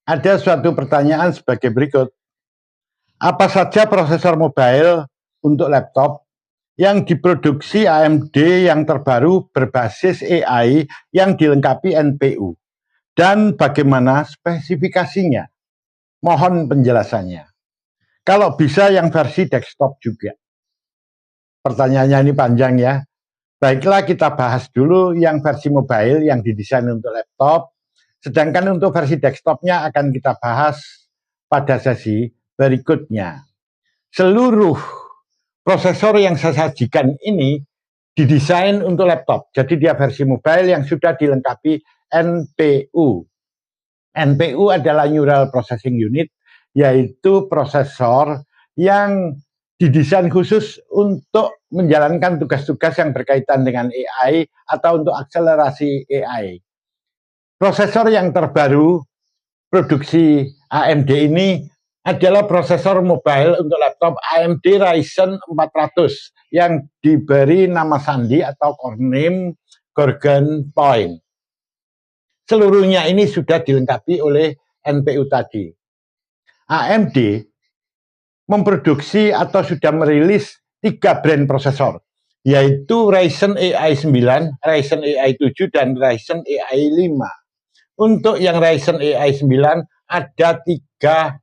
Ada suatu pertanyaan sebagai berikut. Apa saja prosesor mobile untuk laptop yang diproduksi AMD yang terbaru berbasis AI yang dilengkapi NPU? Dan bagaimana spesifikasinya? Mohon penjelasannya. Kalau bisa yang versi desktop juga. Pertanyaannya ini panjang ya. Baiklah, kita bahas dulu yang versi mobile yang didesain untuk laptop. Sedangkan untuk versi desktopnya akan kita bahas pada sesi berikutnya. Seluruh prosesor yang saya sajikan ini didesain untuk laptop. Jadi dia versi mobile yang sudah dilengkapi NPU. NPU adalah Neural Processing Unit, yaitu prosesor yang didesain khusus untuk menjalankan tugas-tugas yang berkaitan dengan AI atau untuk akselerasi AI. Prosesor yang terbaru produksi AMD ini adalah prosesor mobile untuk laptop AMD Ryzen 400 yang diberi nama sandi atau core name Gorgon Point. Seluruhnya ini sudah dilengkapi oleh NPU tadi. AMD memproduksi atau sudah merilis 3 brand prosesor, yaitu Ryzen AI 9, Ryzen AI 7, dan Ryzen AI 5. Untuk yang Ryzen AI 9 ada 3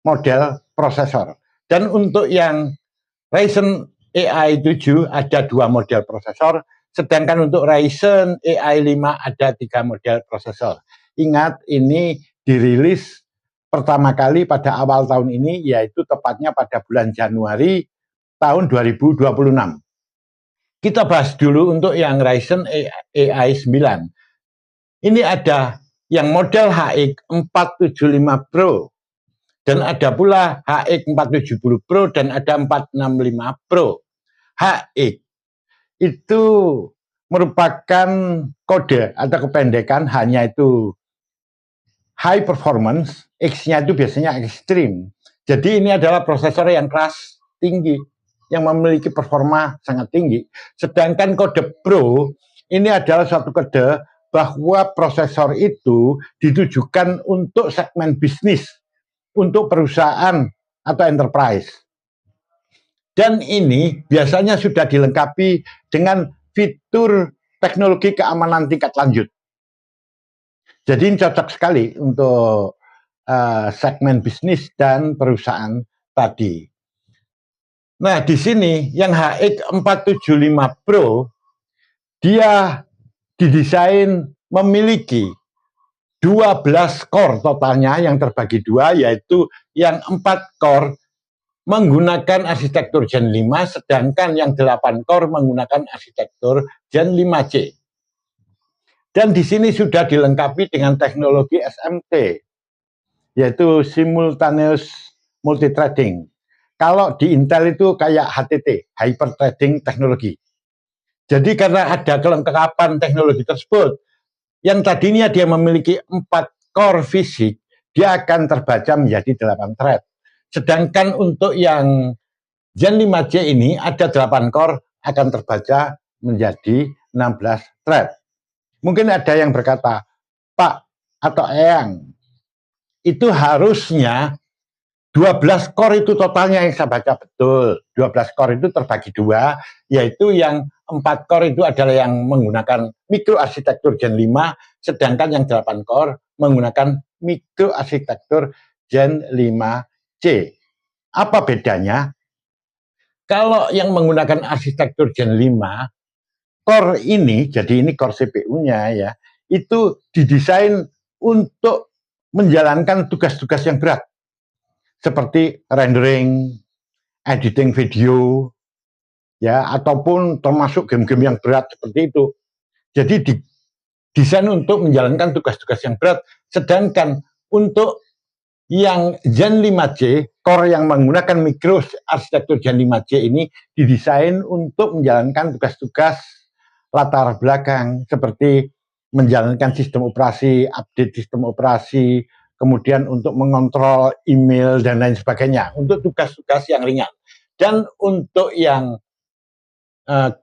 model prosesor. Dan untuk yang Ryzen AI 7 ada 2 model prosesor, sedangkan untuk Ryzen AI 5 ada 3 model prosesor. Ingat, ini dirilis pertama kali pada awal tahun ini, yaitu tepatnya pada bulan Januari tahun 2026. Kita bahas dulu untuk yang Ryzen AI 9. Ini ada yang model HX 475 Pro, dan ada pula HX 470 Pro, dan ada 465 Pro. HX itu merupakan kode atau kependekan, hanya itu high performance, X-nya itu biasanya ekstrim. Jadi ini adalah prosesor yang keras tinggi, yang memiliki performa sangat tinggi. Sedangkan kode Pro ini adalah suatu kode bahwa prosesor itu ditujukan untuk segmen bisnis, untuk perusahaan atau enterprise. Dan ini biasanya sudah dilengkapi dengan fitur teknologi keamanan tingkat lanjut. Jadi ini cocok sekali untuk segmen bisnis dan perusahaan tadi. Nah, di sini yang HX 475 Pro dia didesain memiliki 12 core totalnya yang terbagi 2, yaitu yang 4 core menggunakan arsitektur Gen 5, sedangkan yang 8 core menggunakan arsitektur Gen 5C. Dan di sini sudah dilengkapi dengan teknologi SMT, yaitu Simultaneous Multithreading. Kalau di Intel itu kayak HTT, Hyper Threading Technology. Jadi karena ada kelengkapan teknologi tersebut, yang tadinya dia memiliki 4 core fisik, dia akan terbaca menjadi 8 thread. Sedangkan untuk yang Gen 5C ini ada 8 core, akan terbaca menjadi 16 thread. Mungkin ada yang berkata, Pak atau Eyang, itu harusnya 12 core itu totalnya yang saya baca. Betul, 12 core itu terbagi 2, yaitu yang 4 core itu adalah yang menggunakan mikroarsitektur Gen 5, sedangkan yang 8 core menggunakan mikroarsitektur Gen 5C. Apa bedanya? Kalau yang menggunakan arsitektur Gen 5, core ini, jadi ini core CPU-nya ya, itu didesain untuk menjalankan tugas-tugas yang berat, seperti rendering, editing video, ya, ataupun termasuk game-game yang berat seperti itu. Jadi didesain untuk menjalankan tugas-tugas yang berat. Sedangkan untuk yang Gen 5C, core yang menggunakan mikro arsitektur Gen 5C ini didesain untuk menjalankan tugas-tugas latar belakang, seperti menjalankan sistem operasi, update sistem operasi, kemudian untuk mengontrol email dan lain sebagainya, untuk tugas-tugas yang ringan. Dan untuk yang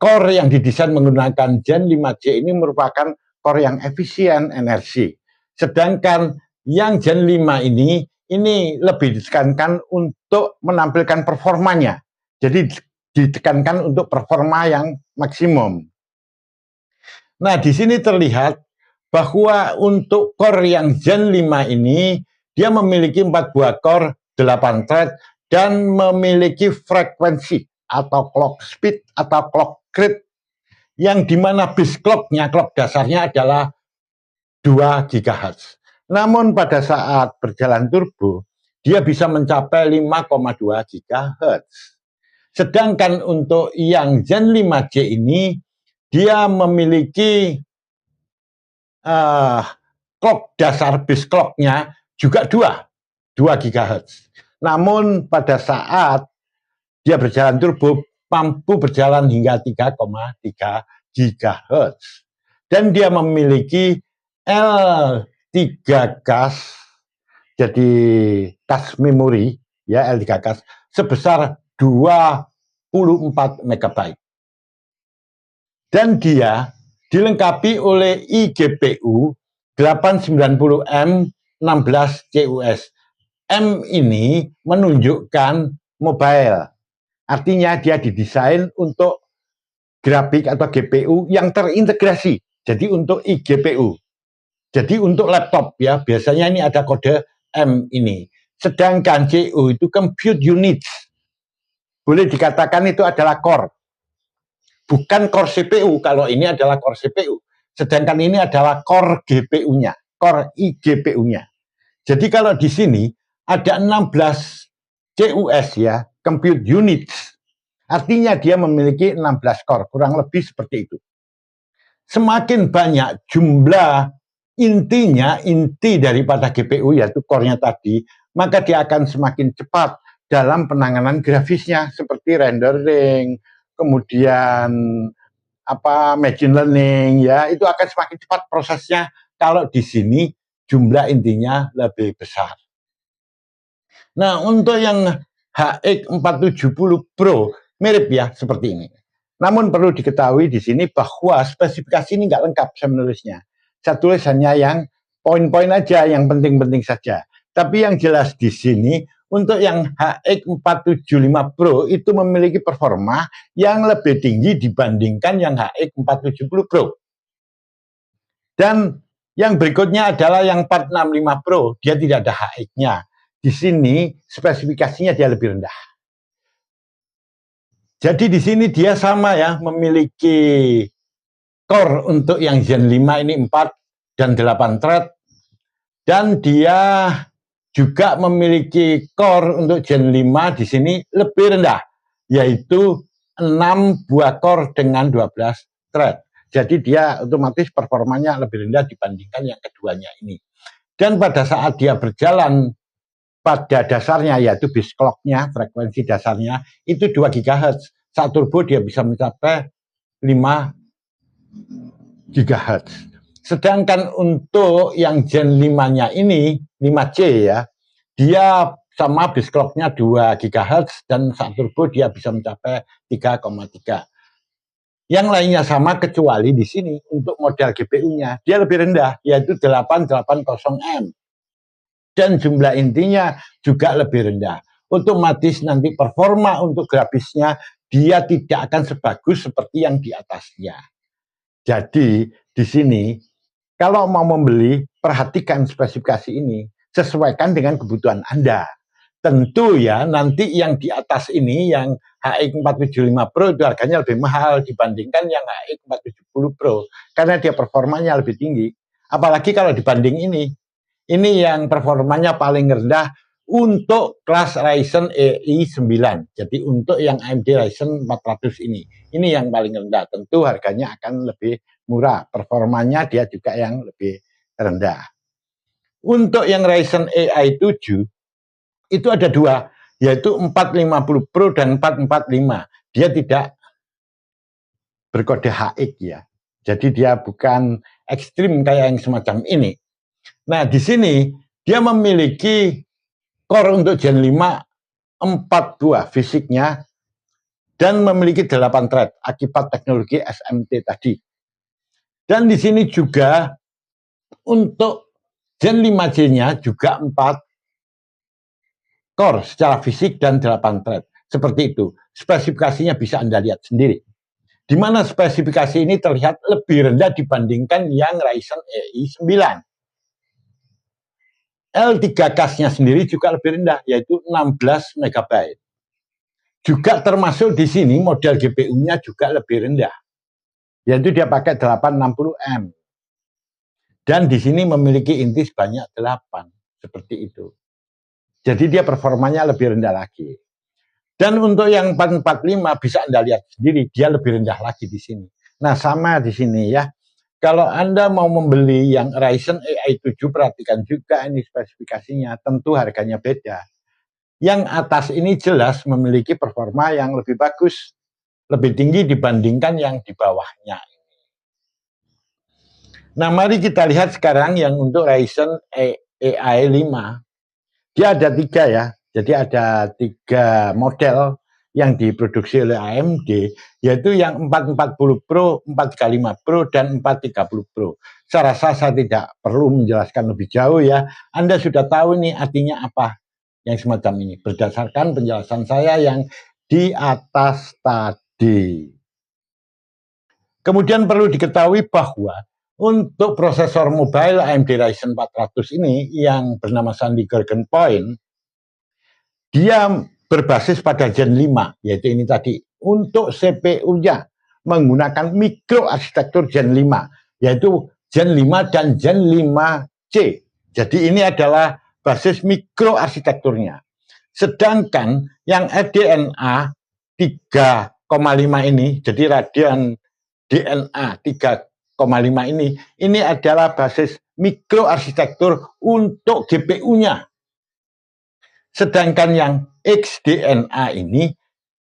core yang didesain menggunakan Gen 5C ini merupakan core yang efisien energi. Sedangkan Yang Gen 5 ini lebih ditekankan untuk menampilkan performanya. Jadi ditekankan untuk performa yang maksimum. Nah, di sini terlihat bahwa untuk core yang Gen 5 ini, dia memiliki 4 buah core, 8 thread, dan memiliki frekuensi atau clock speed atau clock rate yang dimana base clock-nya, clock dasarnya adalah 2 GHz. Namun pada saat berjalan turbo, dia bisa mencapai 5,2 GHz. Sedangkan untuk yang Gen 5C ini, dia memiliki clock dasar base clock-nya juga 2 GHz. Namun pada saat dia berjalan turbo, mampu berjalan hingga 3,3 GHz. Dan dia memiliki L3 cache, jadi cache memori, ya L3 cache, sebesar 24 MB. Dan dia dilengkapi oleh iGPU 890M 16 CUS. M ini menunjukkan mobile. Artinya dia didesain untuk grafik atau GPU yang terintegrasi. Jadi untuk iGPU. Jadi untuk laptop ya, biasanya ini ada kode M ini. Sedangkan CU itu compute units. Boleh dikatakan itu adalah core. Bukan core CPU, kalau ini adalah core CPU. Sedangkan ini adalah core GPU-nya, core iGPU-nya. Jadi kalau di sini ada 16 CUS ya, compute units. Artinya dia memiliki 16 core, kurang lebih seperti itu. Semakin banyak jumlah inti daripada GPU yaitu core-nya tadi, maka dia akan semakin cepat dalam penanganan grafisnya seperti rendering, kemudian machine learning ya, itu akan semakin cepat prosesnya kalau di sini jumlah intinya lebih besar. Nah, untuk yang HX 470 Pro mirip ya seperti ini. Namun perlu diketahui di sini bahwa spesifikasi ini nggak lengkap saya menulisnya. Saya tulis hanya yang poin-poin aja, yang penting-penting saja. Tapi yang jelas di sini untuk yang HX 475 Pro itu memiliki performa yang lebih tinggi dibandingkan yang HX 470 Pro. Dan yang berikutnya adalah yang 465 Pro, dia tidak ada HX-nya. Di sini spesifikasinya dia lebih rendah. Jadi di sini dia sama ya, memiliki core untuk yang Gen 5 ini 4 dan 8 thread. Dan dia juga memiliki core untuk Gen 5 di sini lebih rendah, yaitu 6 buah core dengan 12 thread. Jadi dia otomatis performanya lebih rendah dibandingkan yang keduanya ini. Dan pada saat dia berjalan pada dasarnya, yaitu base clock-nya, frekuensi dasarnya, itu 2 GHz. Saat turbo dia bisa mencapai 5 GHz. Sedangkan untuk yang Gen 5-nya ini, 5C ya, dia sama base clock-nya 2 GHz dan saat turbo dia bisa mencapai 3,3. Yang lainnya sama kecuali di sini untuk model GPU-nya dia lebih rendah, yaitu 880M. Dan jumlah intinya juga lebih rendah. Otomatis nanti performa untuk grafisnya dia tidak akan sebagus seperti yang di atasnya. Jadi di sini kalau mau membeli, perhatikan spesifikasi ini, sesuaikan dengan kebutuhan Anda. Tentu ya, nanti yang di atas ini, yang HX 475 Pro itu harganya lebih mahal dibandingkan yang HX 470 Pro, karena dia performanya lebih tinggi. Apalagi kalau dibanding ini yang performanya paling rendah untuk kelas Ryzen EI 9. Jadi untuk yang AMD Ryzen 400 ini yang paling rendah. Tentu harganya akan lebih murah, performanya dia juga yang lebih rendah. Untuk yang Ryzen AI 7 itu ada dua, yaitu 450 Pro dan 445. Dia tidak berkode HX ya. Jadi dia bukan ekstrim kayak yang semacam ini. Nah, di sini dia memiliki core untuk Gen 5 4 buah fisiknya dan memiliki 8 thread akibat teknologi SMT tadi. Dan di sini juga untuk Gen 5C-nya juga 4 core secara fisik dan 8 thread. Seperti itu. Spesifikasinya bisa Anda lihat sendiri. Di mana spesifikasi ini terlihat lebih rendah dibandingkan yang Ryzen EI 9. L3 cache-nya sendiri juga lebih rendah, yaitu 16 MB. Juga termasuk di sini model GPU-nya juga lebih rendah, yaitu dia pakai 860M. Dan di sini memiliki inti sebanyak 8, seperti itu. Jadi dia performanya lebih rendah lagi. Dan untuk yang 445 bisa Anda lihat sendiri, dia lebih rendah lagi di sini. Nah, sama di sini ya. Kalau Anda mau membeli yang Ryzen AI 7, perhatikan juga ini spesifikasinya, tentu harganya beda. Yang atas ini jelas memiliki performa yang lebih bagus, lebih tinggi dibandingkan yang di bawahnya. Nah, mari kita lihat sekarang yang untuk Ryzen AI 5. Dia ada 3 ya, jadi ada 3 model yang diproduksi oleh AMD, yaitu yang 440 Pro, 435 Pro, dan 430 Pro. Saya rasa saya tidak perlu menjelaskan lebih jauh ya. Anda sudah tahu nih artinya apa yang semacam ini, berdasarkan penjelasan saya yang di atas tadi. Kemudian perlu diketahui bahwa untuk prosesor mobile AMD Ryzen 400 ini yang bernama Sandy Dragon Point, dia berbasis pada Gen 5, yaitu ini tadi. Untuk CPU-nya menggunakan mikroarsitektur Gen 5, yaitu Gen 5 dan Gen 5C. Jadi ini adalah basis mikroarsitekturnya. Sedangkan yang RDNA 3,5 ini, jadi Radeon DNA 3,5 ini adalah basis mikroarsitektur untuk GPU-nya. Sedangkan yang XDNA ini,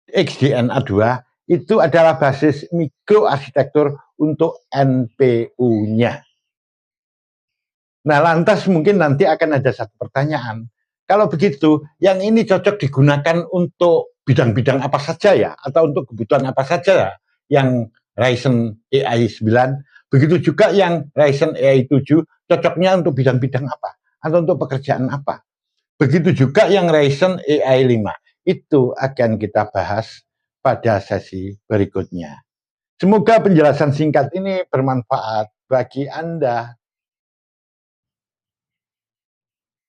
XDNA 2, itu adalah basis mikroarsitektur untuk NPU-nya. Nah, lantas mungkin nanti akan ada satu pertanyaan. Kalau begitu, yang ini cocok digunakan untuk bidang-bidang apa saja ya? Atau untuk kebutuhan apa saja ya? Yang Ryzen AI 9, begitu juga yang Ryzen AI 7, cocoknya untuk bidang-bidang apa? Atau untuk pekerjaan apa? Begitu juga yang Ryzen AI 5. Itu akan kita bahas pada sesi berikutnya. Semoga penjelasan singkat ini bermanfaat bagi Anda.